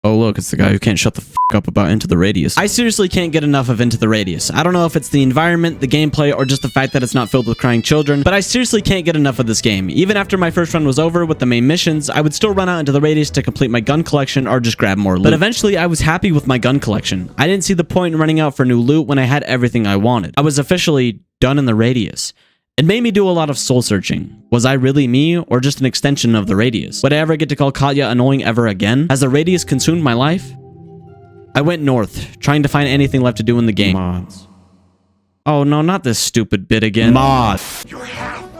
Oh, look, it's the guy who can't shut the f up about Into the Radius. I seriously can't get enough of Into the Radius. I don't know if it's the environment, the gameplay, or just the fact that it's not filled with crying children, but I seriously can't get enough of this game. Even after my first run was over with the main missions, I would still run out into the Radius to complete my gun collection or just grab more loot. But eventually, I was happy with my gun collection. I didn't see the point in running out for new loot when I had everything I wanted. I was officially done in the Radius. It made me do a lot of soul searching. Was I really me, or just an extension of the Radius? Would I ever get to call Katya annoying ever again? Has the Radius consumed my life? I went north, trying to find anything left to do in the game. Mods. Oh no, not this stupid bit again. Mods. Your help.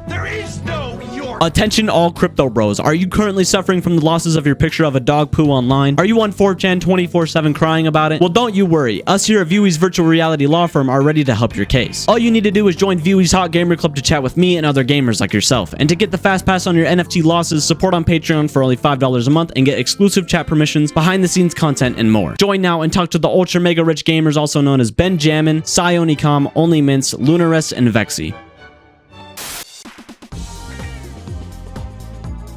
There is no your. Attention all crypto bros. Are you currently suffering from the losses of your picture of a dog poo online? Are you on 4chan 24/7 crying about it? Well, don't you worry. Us here at Viewie's virtual reality law firm are ready to help your case. All you need to do is join Viewie's Hot Gamer Club to chat with me and other gamers like yourself. And to get the fast pass on your NFT losses, support on Patreon for only $5 a month and get exclusive chat permissions, behind the scenes content, and more. Join now and talk to the ultra mega rich gamers also known as Benjamin, Sionicom, Only Mints, Lunaris, and Vexy.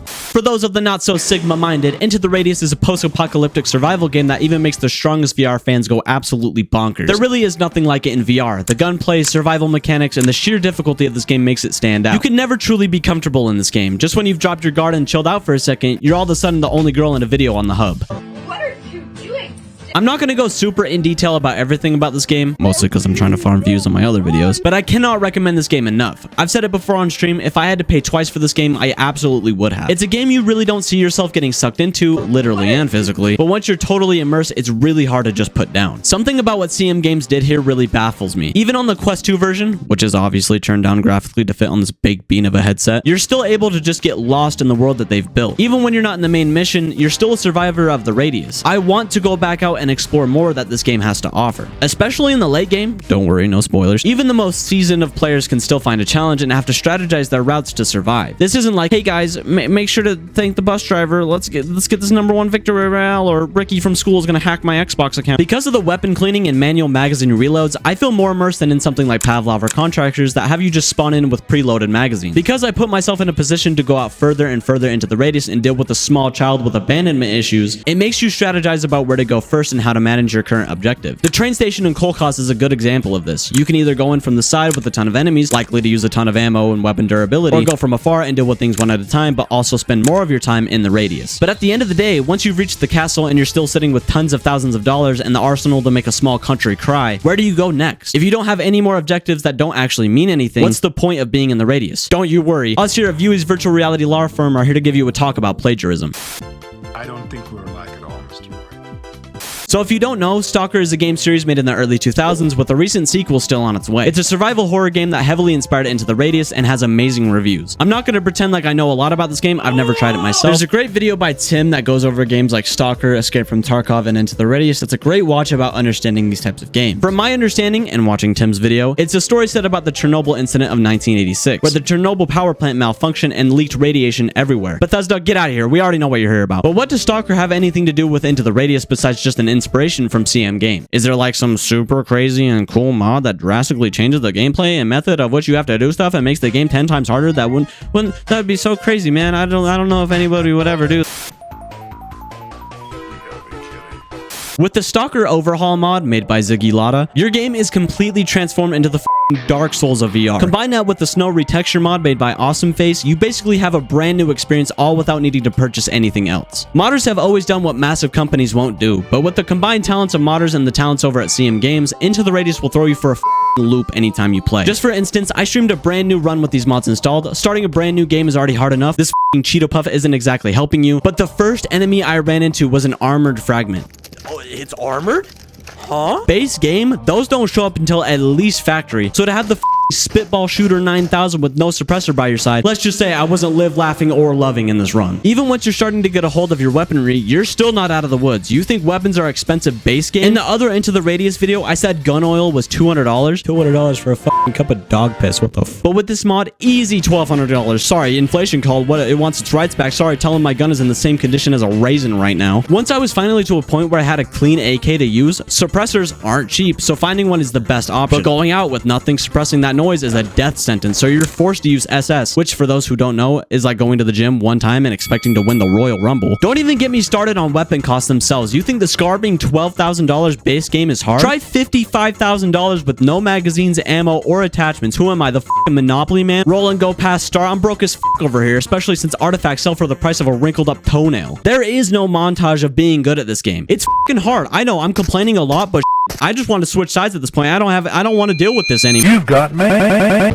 For those of the not so Sigma-minded, Into the Radius is a post-apocalyptic survival game that even makes the strongest VR fans go absolutely bonkers. There really is nothing like it in VR. The gunplay, survival mechanics, and the sheer difficulty of this game makes it stand out. You can never truly be comfortable in this game. Just when you've dropped your guard and chilled out for a second, you're all of a sudden the only girl in a video on the hub. What are you doing? I'm not going to go super in detail about everything about this game, mostly because I'm trying to farm views on my other videos, but I cannot recommend this game enough. I've said it before on stream, if I had to pay twice for this game, I absolutely would have. It's a game you really don't see yourself getting sucked into, literally and physically, but once you're totally immersed, it's really hard to just put down. Something about what CM Games did here really baffles me. Even on the Quest 2 version, which is obviously turned down graphically to fit on this big bean of a headset, you're still able to just get lost in the world that they've built. Even when you're not in the main mission, you're still a survivor of the Radius. I want to go back out and explore more that this game has to offer, especially in the late game. Don't worry, no spoilers. Even the most seasoned of players can still find a challenge and have to strategize their routes to survive. This isn't like, hey guys, make sure to thank the bus driver. Let's get this #1 victory royale, or Ricky from school is gonna hack my Xbox account. Because of the weapon cleaning and manual magazine reloads, I feel more immersed than in something like Pavlov or Contractors that have you just spawn in with preloaded magazines. Because I put myself in a position to go out further and further into the Radius and deal with a small child with abandonment issues, it makes you strategize about where to go first and how to manage your current objective. The train station in Kolkhoz is a good example of this. You can either go in from the side with a ton of enemies, likely to use a ton of ammo and weapon durability, or go from afar and deal with things one at a time, but also spend more of your time in the Radius. But at the end of the day, once you've reached the castle and you're still sitting with tons of thousands of dollars and the arsenal to make a small country cry, where do you go next? If you don't have any more objectives that don't actually mean anything, what's the point of being in the Radius? Don't you worry. Us here at Viewie's virtual reality law firm are here to give you a talk about plagiarism. I don't think we're alike at all, Mr. Wright. So if you don't know, Stalker is a game series made in the early 2000s with a recent sequel still on its way. It's a survival horror game that heavily inspired Into the Radius and has amazing reviews. I'm not going to pretend like I know a lot about this game. I've never tried it myself. There's a great video by Tim that goes over games like Stalker, Escape from Tarkov, and Into the Radius. It's a great watch about understanding these types of games. From my understanding and watching Tim's video, it's a story set about the Chernobyl incident of 1986, where the Chernobyl power plant malfunctioned and leaked radiation everywhere. Bethesda, get out of here. We already know what you're here about. But what does Stalker have anything to do with Into the Radius besides just an inspiration from CM Game? Is there like some super crazy and cool mod that drastically changes the gameplay and method of which you have to do stuff and makes the game 10 times harder? That would be so crazy, man. I don't know if anybody would ever do. With the Stalker Overhaul mod made by Ziggy Lotta, your game is completely transformed into the Dark Souls of VR. Combine that with the Snow Retexture mod made by Awesome Face, you basically have a brand new experience all without needing to purchase anything else. Modders have always done what massive companies won't do, but with the combined talents of modders and the talents over at CM Games, Into the Radius will throw you for a loop anytime you play. Just for instance, I streamed a brand new run with these mods installed. Starting a brand new game is already hard enough. This Cheeto Puff isn't exactly helping you, but the first enemy I ran into was an armored fragment. Oh, it's armored? Huh? Base game, those don't show up until at least factory. So to have the Spitball Shooter 9000 with no suppressor by your side, let's just say I wasn't live laughing or loving in this run. Even once you're starting to get a hold of your weaponry, you're still not out of the woods. You think weapons are expensive base game? In the other Into the Radius video, I said gun oil was $200. $200 for a fucking cup of dog piss. What the f? But with this mod, easy $1,200. Sorry, inflation called. What? It wants its rights back. Sorry, tell him my gun is in the same condition as a raisin right now. Once I was finally to a point where I had a clean AK to use, suppressors aren't cheap, so finding one is the best option. But going out with nothing suppressing that noise is a death sentence, so you're forced to use SS, which for those who don't know is like going to the gym one time and expecting to win the Royal Rumble. Don't even get me started on weapon costs themselves. You think the Scar being $12,000 base game is hard? Try $55,000 with no magazines, ammo, or attachments. Who am I, the f***ing Monopoly man? Roll and go past Star. I'm broke as f*** over here, especially since artifacts sell for the price of a wrinkled up toenail. There is no montage of being good at this game. It's f***ing hard. I know I'm complaining a lot, but I just want to switch sides at this point. I don't want to deal with this anymore. You got me.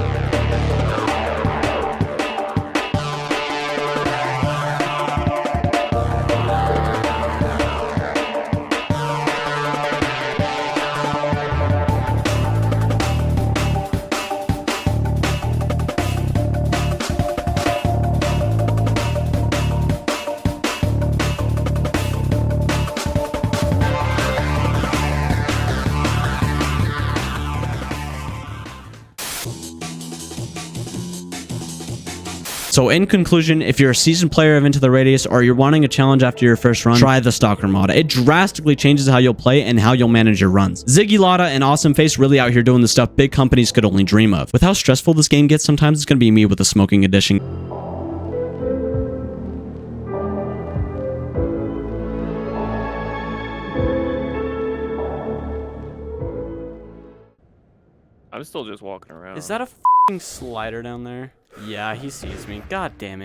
So in conclusion, if you're a seasoned player of Into the Radius or you're wanting a challenge after your first run, try the Stalker mod. It drastically changes how you'll play and how you'll manage your runs. Ziggy Lotta and Awesome Face really out here doing the stuff big companies could only dream of. With how stressful this game gets, sometimes it's gonna be me with a smoking addiction. I'm still just walking around. Is that a f***ing slider down there? Yeah, he sees me. God damn it.